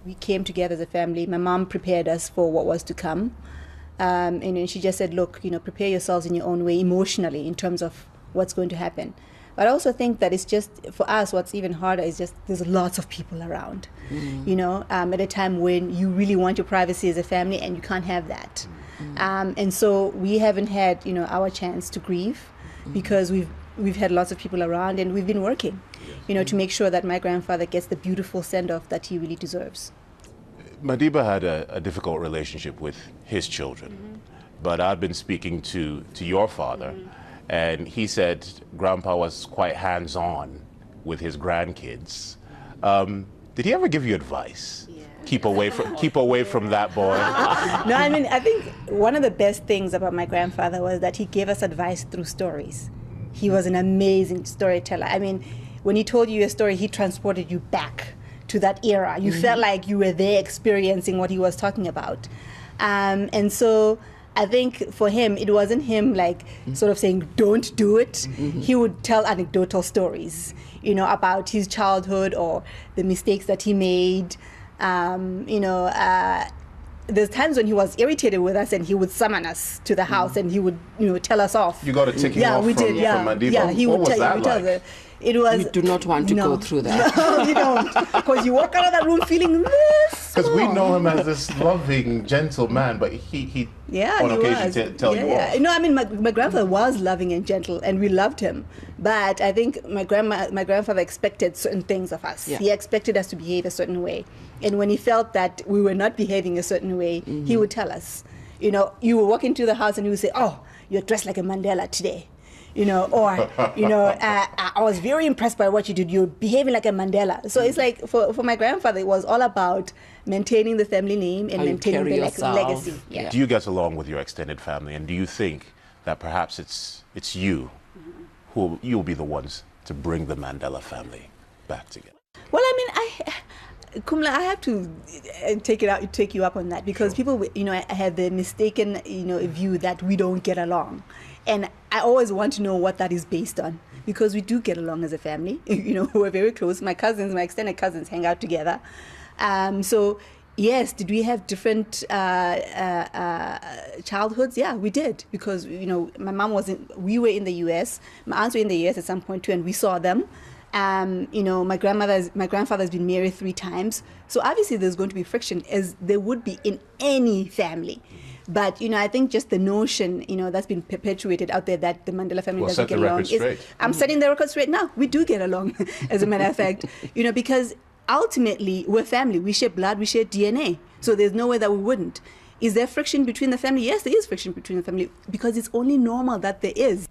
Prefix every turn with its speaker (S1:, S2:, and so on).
S1: we came together as a family. My mom prepared us for what was to come. And she just said, look, prepare yourselves in your own way emotionally in terms of what's going to happen. But I also think that it's just, for us, what's even harder is just there's lots of people around, at a time when you really want your privacy as a family and you can't have that. And so we haven't had, our chance to grieve because we've had lots of people around and we've been working, to make sure that my grandfather gets the beautiful send-off that he really deserves.
S2: Madiba had a difficult relationship with his children, but I've been speaking to your father, and he said Grandpa was quite hands-on with his grandkids. Did he ever give you advice? Yeah. Keep away from that boy.
S1: No, I think one of the best things about my grandfather was that he gave us advice through stories. He was an amazing storyteller. When he told you a story, he transported you back to that era. You felt like you were there experiencing what he was talking about. And so I think for him, it wasn't him sort of saying, don't do it. He would tell anecdotal stories, about his childhood or the mistakes that he made. There's times when he was irritated with us and he would summon us to the house and he would, tell us off.
S2: You got a ticking off from Madiba?
S1: Yeah, he would
S2: what was
S1: tell
S2: that like?
S1: It was.
S3: We do not want to go through that.
S1: No, you don't. Because you walk out of that room feeling this.
S2: Because we know him as this loving, gentle man, but he on occasion tell you off.
S1: My grandfather was loving and gentle, and we loved him. But I think my grandfather expected certain things of us. Yeah. He expected us to behave a certain way. And when he felt that we were not behaving a certain way, he would tell us. You would walk into the house and he would say, oh, you're dressed like a Mandela today. I was very impressed by what you did. You're behaving like a Mandela. So it's like for my grandfather, it was all about maintaining the family name and maintaining the legacy. Yeah.
S2: Do you get along with your extended family, and do you think that perhaps it's you who you'll be the ones to bring the Mandela family back together?
S1: Well, Kumla, I have to take you up on that because people, have the mistaken, view that we don't get along. And I always want to know what that is based on because we do get along as a family. We're very close. My extended cousins hang out together. So, yes, did we have different childhoods? Yeah, we did because, my mom we were in the U.S. My aunts were in the U.S. at some point too, and we saw them. My grandfather's been married 3 times. So obviously there's going to be friction as there would be in any family. But, I think just the notion, that's been perpetuated out there that the Mandela family doesn't get along. I'm setting the record straight now. We do get along, as a matter of fact, because ultimately we're family. We share blood, we share DNA. So there's no way that we wouldn't. Is there friction between the family? Yes, there is friction between the family because it's only normal that there is.